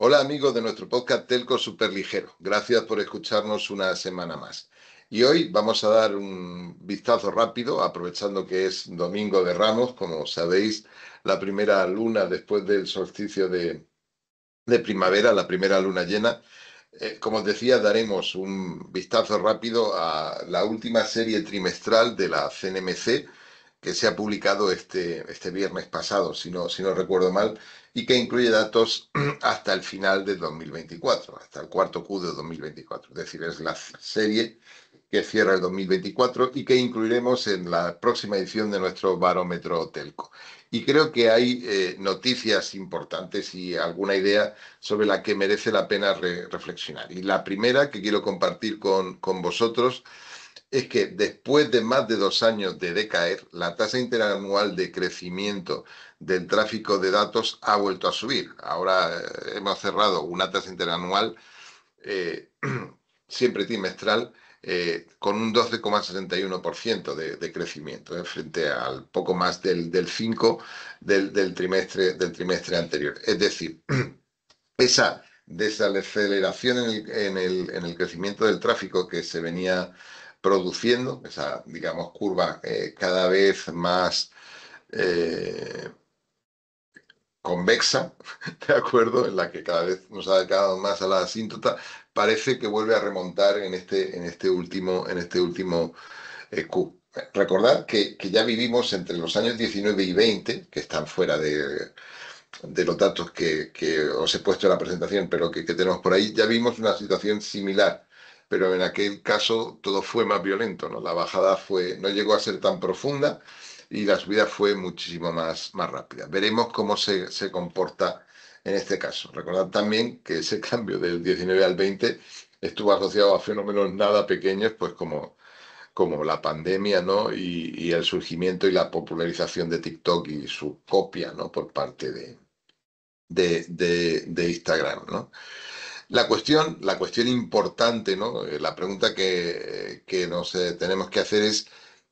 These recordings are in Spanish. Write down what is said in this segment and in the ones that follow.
Hola amigos de nuestro podcast Telco Superligero. Gracias por escucharnos una semana más. Y hoy vamos a dar un vistazo rápido, aprovechando que es Domingo de Ramos, como sabéis, la primera luna después del solsticio de primavera, la primera luna llena. Como os decía, daremos un vistazo rápido a la última serie trimestral de la CNMC que se ha publicado este viernes pasado, si no recuerdo mal, y que incluye datos hasta el final de 2024, hasta el cuarto Q de 2024. Es decir, es la serie que cierra el 2024 y que incluiremos en la próxima edición de nuestro barómetro Telco. Y creo que hay noticias importantes y alguna idea sobre la que merece la pena reflexionar. Y la primera que quiero compartir con vosotros es que después de más de 2 años de decaer, la tasa interanual de crecimiento del tráfico de datos ha vuelto a subir. Ahora hemos cerrado una tasa interanual eh, siempre trimestral con un 12,61% de crecimiento frente al poco más del 5% del trimestre anterior. Es decir, esa desaceleración en el crecimiento del tráfico que se venía produciendo, esa, digamos, curva cada vez más eh, convexa, ¿de acuerdo? En la que cada vez nos ha acercado más a la asíntota, parece que vuelve a remontar en este último Q. Recordad que ya vivimos entre los años 19 y 20, que están fuera de los datos que os he puesto en la presentación, pero que tenemos por ahí, ya vimos una situación similar, pero en aquel caso todo fue más violento, ¿no? La bajada no llegó a ser tan profunda y la subida fue muchísimo más rápida. Veremos cómo se comporta en este caso. Recordad también que ese cambio del 19 al 20 estuvo asociado a fenómenos nada pequeños, pues como la pandemia, ¿no? Y el surgimiento y la popularización de TikTok y su copia, ¿no? Por parte de Instagram, ¿no? La cuestión importante, ¿no? La pregunta que nos tenemos que hacer es,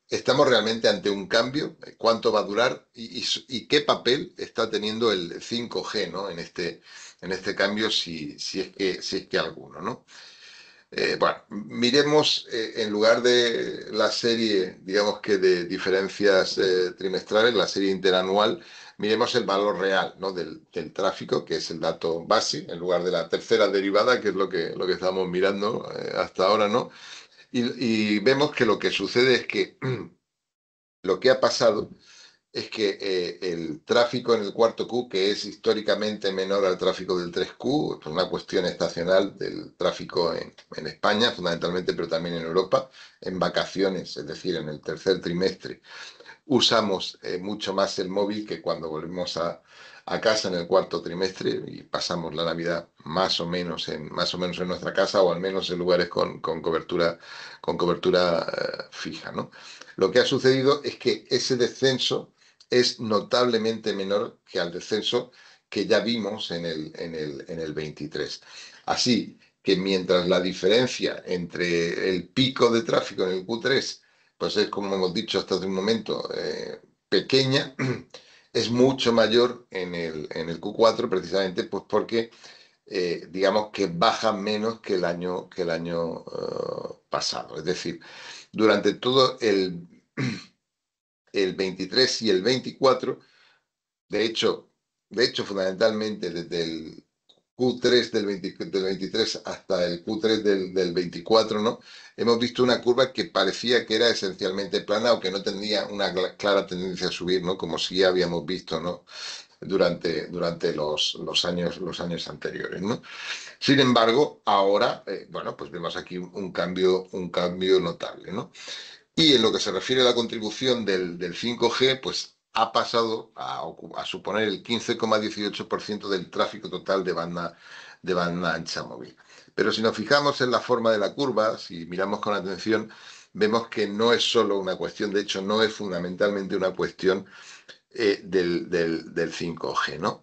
¿estamos realmente ante un cambio? ¿Cuánto va a durar? ¿Y qué papel está teniendo el 5G, ¿no? En este cambio, si es que alguno, ¿no? Bueno, miremos en lugar de la serie, digamos que de diferencias trimestrales, la serie interanual, miremos el valor real, ¿no? del tráfico, que es el dato base, en lugar de la tercera derivada, que es lo que estamos mirando hasta ahora, ¿no? Y vemos que lo que sucede es que lo que ha pasado es que el tráfico en el cuarto Q, que es históricamente menor al tráfico del 3Q, es una cuestión estacional del tráfico en España, fundamentalmente, pero también en Europa, en vacaciones, es decir, en el tercer trimestre, usamos mucho más el móvil que cuando volvemos a casa en el cuarto trimestre y pasamos la Navidad más o menos en nuestra casa o al menos en lugares con cobertura fija, ¿no? Lo que ha sucedido es que ese descenso es notablemente menor que al descenso que ya vimos en el 23. Así que mientras la diferencia entre el pico de tráfico en el Q3 pues es como hemos dicho hasta hace un momento, pequeña, es mucho mayor en el Q4 precisamente pues porque digamos que baja menos que el año pasado. Es decir, durante todo el 23 y el 24, de hecho, fundamentalmente desde el Q3 del 23 hasta el Q3 del 24, ¿no? Hemos visto una curva que parecía que era esencialmente plana o que no tenía una clara tendencia a subir, ¿no? Como sí habíamos visto, ¿no? Durante los años anteriores, ¿no? Sin embargo, ahora, bueno, pues vemos aquí un cambio notable, ¿no? Y en lo que se refiere a la contribución del 5G, pues ha pasado a suponer el 15,18% del tráfico total de banda ancha móvil. Pero si nos fijamos en la forma de la curva, si miramos con atención, vemos que no es solo una cuestión, de hecho no es fundamentalmente una cuestión del 5G, ¿no?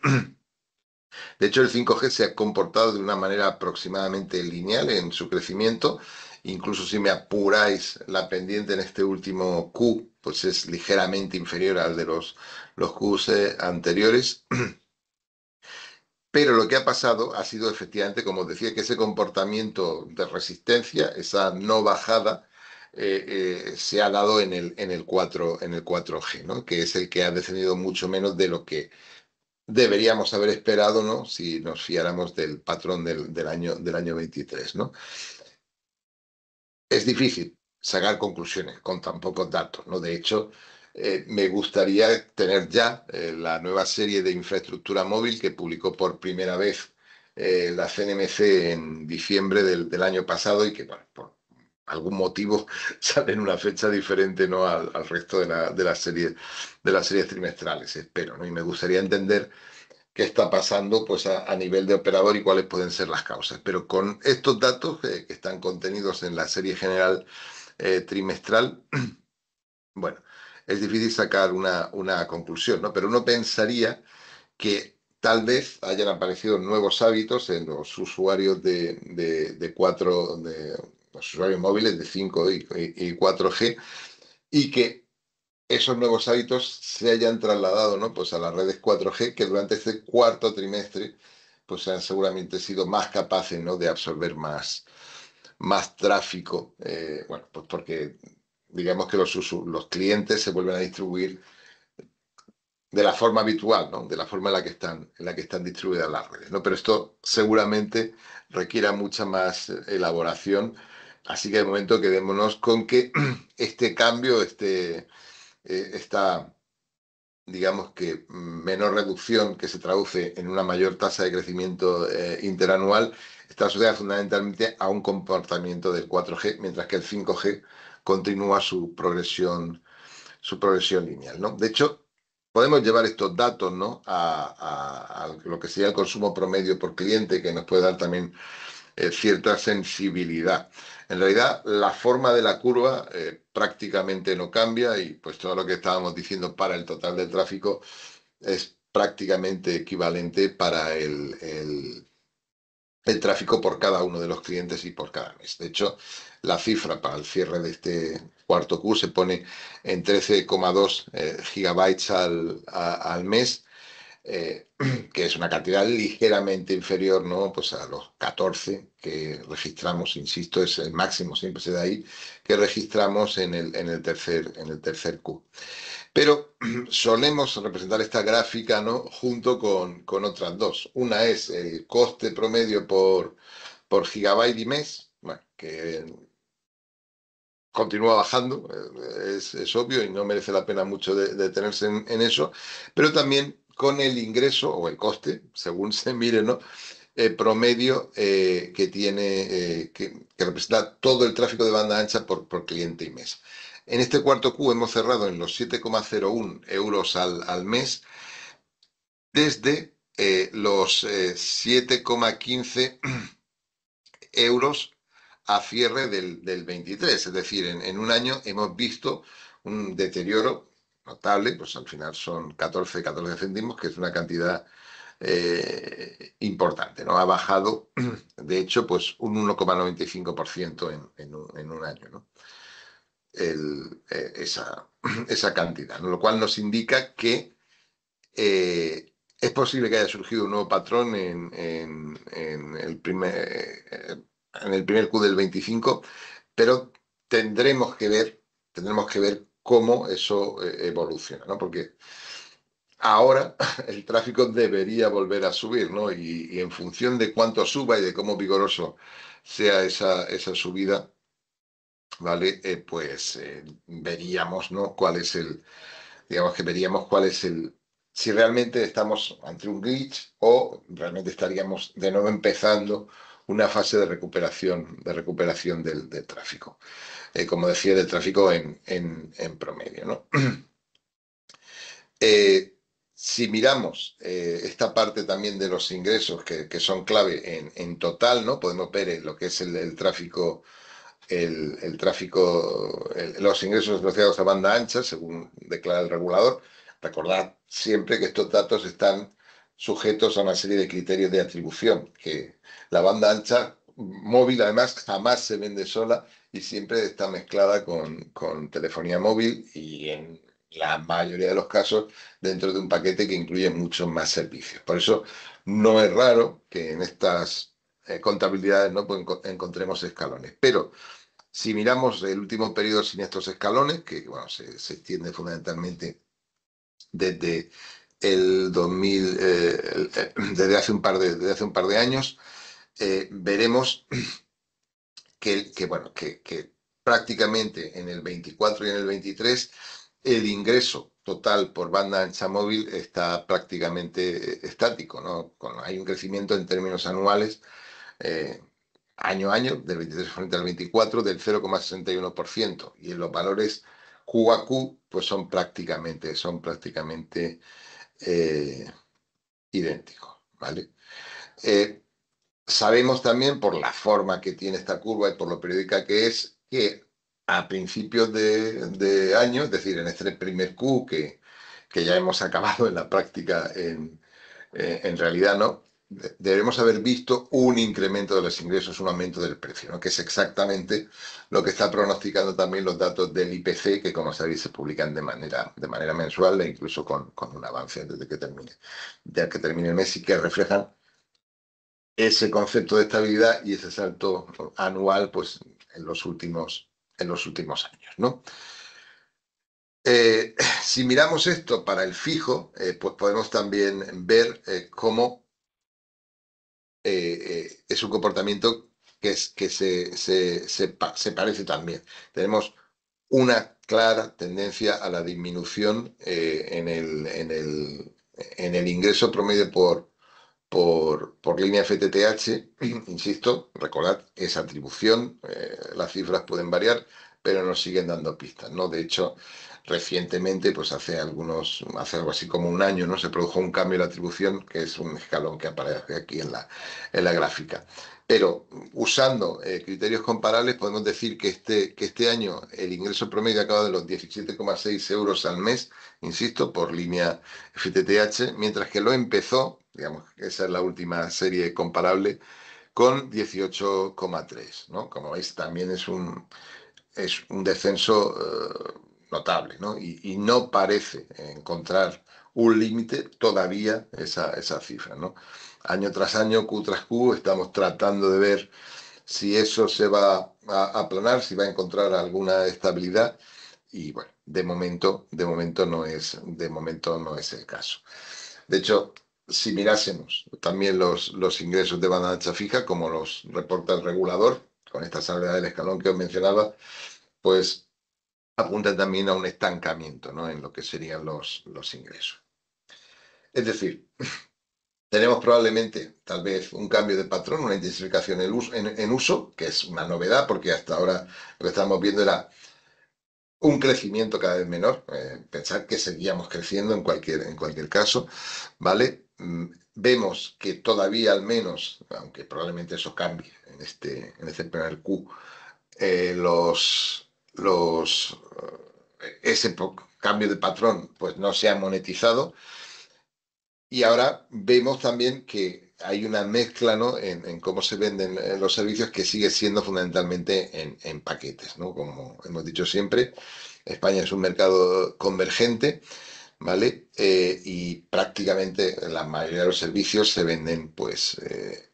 De hecho, el 5G se ha comportado de una manera aproximadamente lineal en su crecimiento. Incluso si me apuráis, la pendiente en este último Q, pues es ligeramente inferior al de los Qs anteriores. Pero lo que ha pasado ha sido efectivamente, como decía, que ese comportamiento de resistencia, esa no bajada, se ha dado en el 4G, ¿no? Que es el que ha descendido mucho menos de lo que deberíamos haber esperado, ¿no? Si nos fiáramos del patrón del año 23, ¿no? Es difícil sacar conclusiones con tan pocos datos, ¿no? De hecho, me gustaría tener ya la nueva serie de infraestructura móvil que publicó por primera vez la CNMC en diciembre del año pasado y que, bueno, por algún motivo sale en una fecha diferente, ¿no? Al resto de las series trimestrales, espero, ¿no? Y me gustaría entender qué está pasando pues a nivel de operador y cuáles pueden ser las causas. Pero con estos datos que están contenidos en la serie general trimestral, bueno, es difícil sacar una conclusión, ¿no? Pero uno pensaría que tal vez hayan aparecido nuevos hábitos en los usuarios de los usuarios móviles de 5 y 4G y que esos nuevos hábitos se hayan trasladado, ¿no? Pues a las redes 4G que durante este cuarto trimestre pues han seguramente sido más capaces, ¿no? De absorber más tráfico, bueno, pues porque digamos que los clientes se vuelven a distribuir de la forma habitual, ¿no? De la forma en la que están distribuidas las redes, ¿no? Pero esto seguramente requiera mucha más elaboración, así que de momento quedémonos con que este cambio, esta digamos que menor reducción que se traduce en una mayor tasa de crecimiento interanual está asociada fundamentalmente a un comportamiento del 4G, mientras que el 5G continúa su progresión lineal, ¿no? De hecho, podemos llevar estos datos, ¿no? A lo que sería el consumo promedio por cliente, que nos puede dar también cierta sensibilidad. En realidad, la forma de la curva prácticamente no cambia y pues todo lo que estábamos diciendo para el total del tráfico es prácticamente equivalente para el tráfico por cada uno de los clientes y por cada mes. De hecho, la cifra para el cierre de este cuarto Q se pone en 13,2 gigabytes al mes, que es una cantidad ligeramente inferior, ¿no? Pues a los 14 que registramos, insisto, es el máximo, siempre se da ahí, que registramos en el tercer Q. Pero solemos representar esta gráfica, ¿no? Junto con otras dos. Una es el coste promedio por gigabyte y mes, bueno, que continúa bajando, es obvio y no merece la pena mucho detenerse en eso, pero también con el ingreso o el coste, según se mire, ¿no? Promedio que tiene, que representa todo el tráfico de banda ancha por cliente y mes. En este cuarto Q hemos cerrado en los 7,01 euros al mes desde los 7,15 euros a cierre del 23. Es decir, en un año hemos visto un deterioro notable, pues al final son 14 céntimos, que es una cantidad importante, ¿no? Ha bajado, de hecho, pues un 1,95% en un año, ¿no? Esa cantidad, ¿no? Lo cual nos indica que es posible que haya surgido un nuevo patrón en el primer Q del 25, pero tendremos que ver cómo eso evoluciona, ¿no? Porque ahora el tráfico debería volver a subir, ¿no? Y en función de cuánto suba y de cómo vigoroso sea esa subida, ¿vale? Pues veríamos, ¿no? Digamos que veríamos cuál es si realmente estamos ante un glitch o realmente estaríamos de nuevo empezando una fase de recuperación del tráfico. Como decía, del tráfico en promedio, ¿no? Si miramos esta parte también de los ingresos que son clave en total, ¿no? Podemos ver lo que es el tráfico los ingresos asociados a banda ancha, según declara el regulador. Recordad siempre que estos datos están sujetos a una serie de criterios de atribución, que la banda ancha móvil además jamás se vende sola y siempre está mezclada con telefonía móvil y la mayoría de los casos dentro de un paquete que incluye muchos más servicios. Por eso no es raro que en estas contabilidades, ¿no? Pues encontremos escalones. Pero si miramos el último periodo sin estos escalones, que bueno, se extiende fundamentalmente desde el 2000, desde hace un par de años, veremos que prácticamente en el 24 y en el 23 el ingreso total por banda ancha móvil está prácticamente estático, ¿no? Hay un crecimiento en términos anuales eh, año a año, del 23 frente al 24, del 0,61%. Y en los valores Q a Q, pues son prácticamente eh, idénticos, ¿vale? Eh, Sabemos también por la forma que tiene esta curva y por lo periódica que es, que a principios de año, es decir, en este primer Q que ya hemos acabado en la práctica, en realidad no, debemos haber visto un incremento de los ingresos, un aumento del precio, ¿no? Que es exactamente lo que está pronosticando también los datos del IPC, que como sabéis se publican de manera mensual e incluso con un avance desde que termine, ya que termine el mes y que reflejan ese concepto de estabilidad y ese salto anual pues, en los últimos años, ¿no? Si miramos esto para el fijo, pues podemos también ver cómo es un comportamiento que se parece también. Tenemos una clara tendencia a la disminución en el ingreso promedio por línea FTTH. Insisto, recordad, es atribución, las cifras pueden variar, pero nos siguen dando pistas, ¿no? De hecho, recientemente, pues hace algo así como un año, ¿no? Se produjo un cambio de la atribución, que es un escalón que aparece aquí en la gráfica. Pero usando criterios comparables, podemos decir que este año el ingreso promedio acaba de los 17,6 euros al mes, insisto, por línea FTTH, mientras que lo empezó, digamos, esa es la última serie comparable, con 18,3, ¿no? Como veis, también es un descenso notable, ¿no? Y no parece encontrar un límite todavía esa cifra, ¿no? Año tras año, Q tras Q, estamos tratando de ver si eso se va a aplanar, si va a encontrar alguna estabilidad. Y bueno, de momento no es el caso. De hecho, si mirásemos también los ingresos de banda ancha fija, como los reporta el regulador, con esta salvedad del escalón que os mencionaba, pues apuntan también a un estancamiento, ¿no? En lo que serían los ingresos. Es decir, tenemos probablemente, tal vez, un cambio de patrón, una intensificación en uso, que es una novedad, porque hasta ahora lo que estábamos viendo era un crecimiento cada vez menor. Pensar que seguíamos creciendo en cualquier caso, ¿vale? Vemos que todavía al menos, aunque probablemente eso cambie en este primer Q, ese cambio de patrón pues no se ha monetizado. Y ahora vemos también que hay una mezcla, ¿no? en cómo se venden los servicios, que sigue siendo fundamentalmente en paquetes, ¿no? Como hemos dicho siempre, España es un mercado convergente, ¿vale? Y prácticamente la mayoría de los servicios se venden pues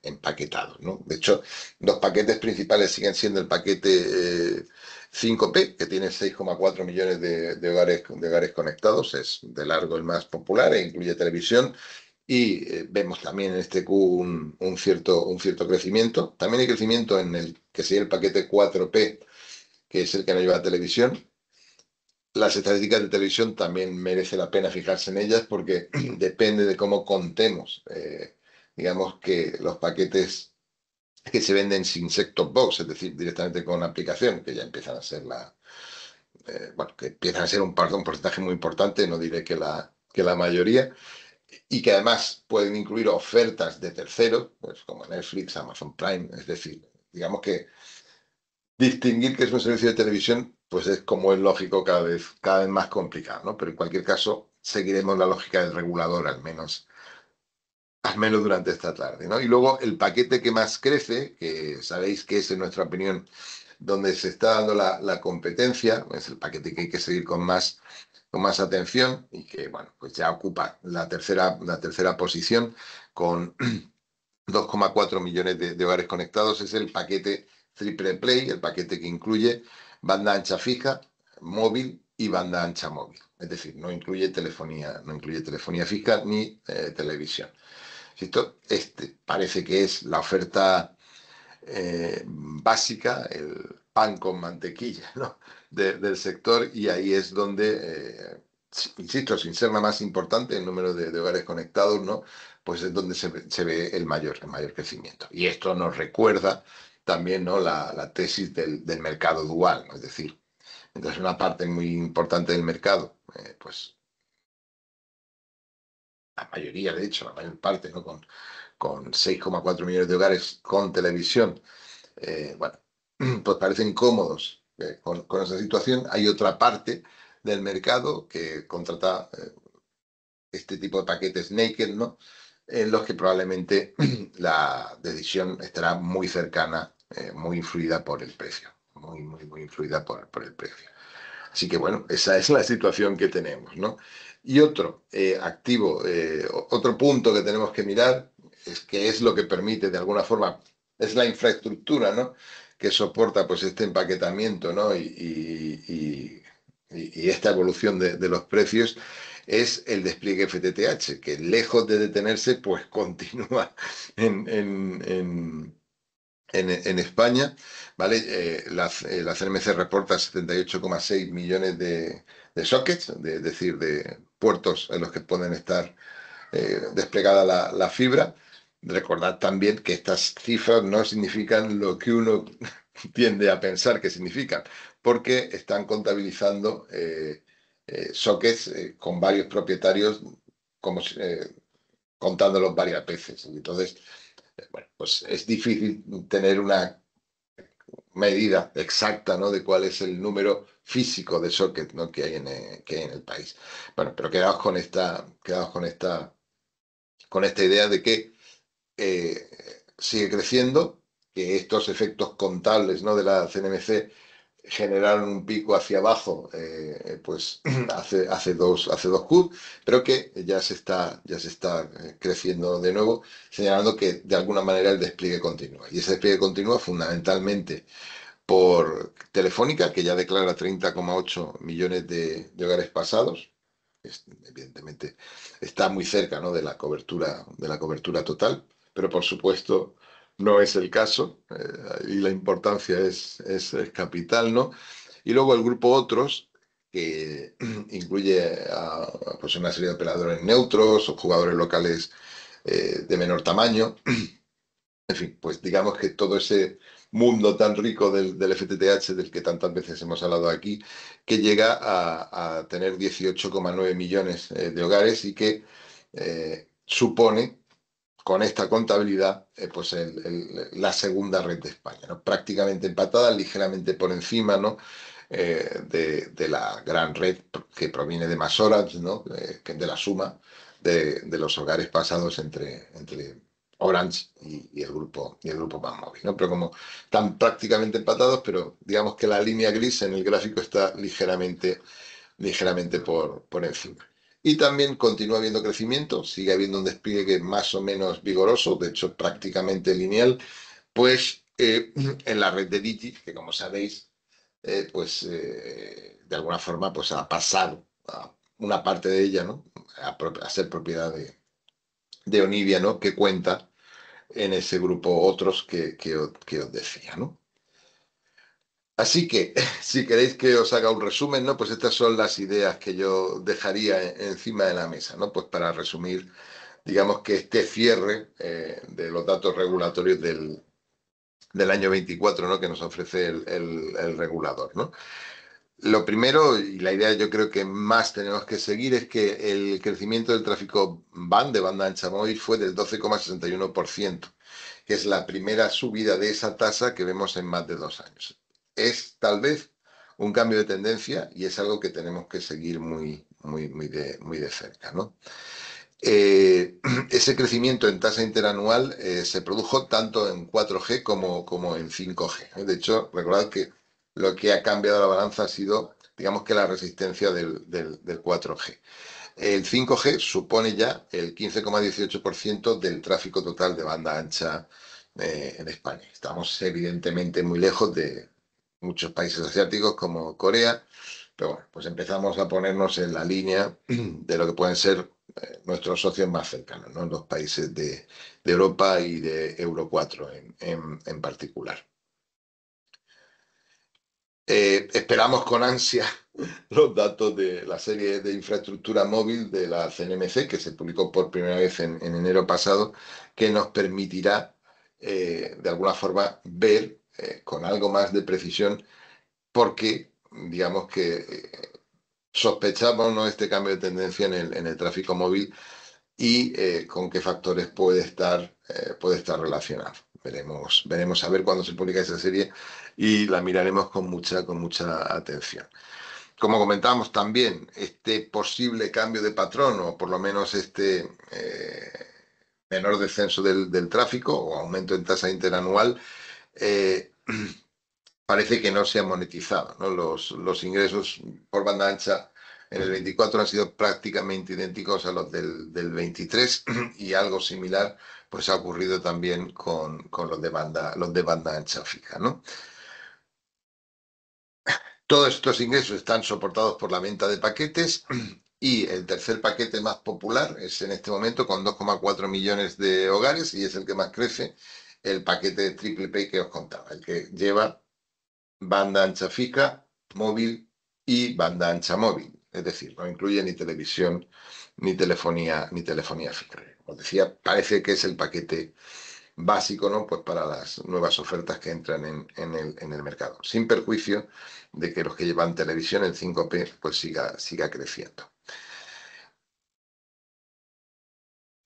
empaquetados, ¿no? De hecho, los paquetes principales siguen siendo el paquete 5P, que tiene 6,4 millones de hogares conectados, es de largo el más popular e incluye televisión. Y vemos también en este Q un cierto crecimiento. También hay crecimiento en el que sería el paquete 4P, que es el que no lleva televisión. Las estadísticas de televisión también merece la pena fijarse en ellas, porque depende de cómo contemos. Digamos que los paquetes que se venden sin set-top box, es decir, directamente con aplicación, que ya empiezan a ser bueno, que empiezan a ser un porcentaje muy importante, no diré que la mayoría, y que además pueden incluir ofertas de terceros, pues como Netflix, Amazon Prime. Es decir, digamos que distinguir qué es un servicio de televisión, pues es, como es lógico, cada vez más complicado, ¿no? Pero en cualquier caso, seguiremos la lógica del regulador, al menos durante esta tarde, ¿no? Y luego el paquete que más crece, que sabéis que es, en nuestra opinión, donde se está dando la competencia, es el paquete que hay que seguir con más atención y que, bueno, pues ya ocupa la tercera posición con 2,4 millones de hogares conectados. Es el paquete Triple Play, el paquete que incluye banda ancha fija, móvil y banda ancha móvil. Es decir, no incluye telefonía fija ni televisión. Esto parece que es la oferta básica, el pan con mantequilla, ¿no? Del sector, y ahí es donde, insisto, sin ser la más importante, el número de hogares conectados, ¿no? Pues es donde se ve el mayor crecimiento. Y esto nos recuerda también, ¿no? La tesis del mercado dual, ¿no? Es decir, mientras una parte muy importante del mercado, pues la mayoría, de hecho, la mayor parte, ¿no? Con 6,4 millones de hogares con televisión, bueno, pues parecen cómodos con esa situación. Hay otra parte del mercado que contrata este tipo de paquetes naked, ¿no? En los que probablemente la decisión estará muy cercana, muy influida por el precio, muy, muy, muy influida por el precio. Así que bueno, esa es la situación que tenemos, ¿no? Y otro activo, otro punto que tenemos que mirar es que es lo que permite de alguna forma, es la infraestructura, ¿no? Que soporta pues este empaquetamiento, ¿no? Y esta evolución de los precios es el despliegue FTTH, que lejos de detenerse, pues continúa en España, ¿vale? La CNMC reporta 78,6 millones de sockets, es decir, de puertos en los que pueden estar desplegada la fibra. Recordad también que estas cifras no significan lo que uno tiende a pensar que significan, porque están contabilizando sockets con varios propietarios, como contándolos varias veces. Entonces, bueno, pues es difícil tener una medida exacta, ¿no? De cuál es el número físico de socket, ¿no? que hay en el país. Bueno, pero quedaos con esta idea de que sigue creciendo, que estos efectos contables, ¿no? de la CNMC generaron un pico hacia abajo, pues hace dos Q, pero que ya se está creciendo de nuevo, señalando que de alguna manera el despliegue continúa. Y ese despliegue continúa fundamentalmente por Telefónica, que ya declara 30,8 millones de hogares pasados. Evidentemente está muy cerca, ¿no? de la cobertura total, pero por supuesto no es el caso, y la importancia es capital, ¿no? Y luego el grupo Otros, que incluye pues una serie de operadores neutros o jugadores locales de menor tamaño. En fin, pues digamos que todo ese mundo tan rico del FTTH del que tantas veces hemos hablado aquí, que llega a tener 18,9 millones de hogares y que supone con esta contabilidad pues la segunda red de España, ¿no? Prácticamente empatada, ligeramente por encima, ¿no? de la gran red que proviene de más horas, ¿no? Que de la suma de los hogares pasados entre Orange y el grupo MásMóvil, ¿no? Pero como están prácticamente empatados, pero digamos que la línea gris en el gráfico está ligeramente por encima. Y también continúa habiendo crecimiento, sigue habiendo un despliegue más o menos vigoroso, de hecho prácticamente lineal, pues en la red de Digi, que como sabéis, pues de alguna forma pues ha pasado a una parte de ella, ¿no? a ser propiedad de Onivia, ¿no? Que cuenta en ese grupo otros que os decía, ¿no? Así que, si queréis que os haga un resumen, ¿no? Pues estas son las ideas que yo dejaría encima de la mesa, ¿no? Pues para resumir, digamos que este cierre de los datos regulatorios del año 24, ¿no? Que nos ofrece el regulador, ¿no? Lo primero, y la idea yo creo que más tenemos que seguir, es que el crecimiento del tráfico WAN, de banda ancha móvil, fue del 12,61%, que es la primera subida de esa tasa que vemos en más de 2 años. Es tal vez un cambio de tendencia y es algo que tenemos que seguir muy, muy, muy de cerca, ¿no? Ese crecimiento en tasa interanual se produjo tanto en 4G como en 5G. De hecho, recordad que lo que ha cambiado la balanza ha sido, digamos que la resistencia del 4G. El 5G supone ya el 15,18% del tráfico total de banda ancha en España. Estamos evidentemente muy lejos de muchos países asiáticos como Corea, pero bueno, pues empezamos a ponernos en la línea de lo que pueden ser nuestros socios más cercanos, ¿no? Los países de Europa y de Euro 4 en particular. Esperamos con ansia los datos de la serie de infraestructura móvil de la CNMC, que se publicó por primera vez en enero pasado, que nos permitirá, de alguna forma, ver con algo más de precisión por qué, digamos que sospechamos, ¿no?, este cambio de tendencia en el tráfico móvil y con qué factores puede estar relacionado. Veremos a ver cuándo se publica esa serie y la miraremos con mucha atención. Como comentábamos también, este posible cambio de patrón, o por lo menos este menor descenso del tráfico o aumento en tasa interanual, eh, parece que no se ha monetizado, ¿no? Los ingresos por banda ancha en el 24 han sido prácticamente idénticos a los del 23 y algo similar pues ha ocurrido también con los de banda ancha fija, ¿no? Todos estos ingresos están soportados por la venta de paquetes y el tercer paquete más popular es en este momento con 2,4 millones de hogares y es el que más crece, el paquete de Triple Play que os contaba, el que lleva banda ancha fija, móvil y banda ancha móvil. Es decir, no incluye ni televisión ni telefonía fija. Como decía, parece que es el paquete básico, ¿no? Pues para las nuevas ofertas que entran en el mercado, sin perjuicio de que los que llevan televisión en 5P pues siga creciendo.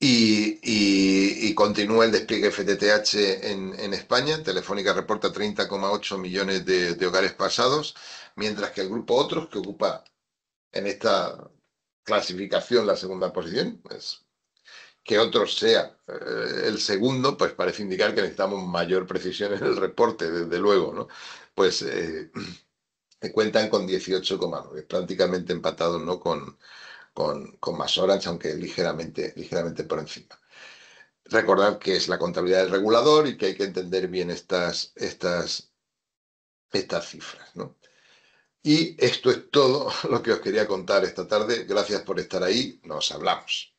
Y continúa el despliegue FTTH en España. Telefónica reporta 30,8 millones de hogares pasados, mientras que el grupo Otros, que ocupa en esta clasificación la segunda posición, pues que Otros sea el segundo, pues parece indicar que necesitamos mayor precisión en el reporte, desde luego, ¿no? Pues cuentan con 18,9, prácticamente empatados, ¿no?, con más Orange, aunque ligeramente por encima. Recordad que es la contabilidad del regulador y que hay que entender bien estas cifras, ¿no? Y esto es todo lo que os quería contar esta tarde. Gracias por estar ahí. Nos hablamos.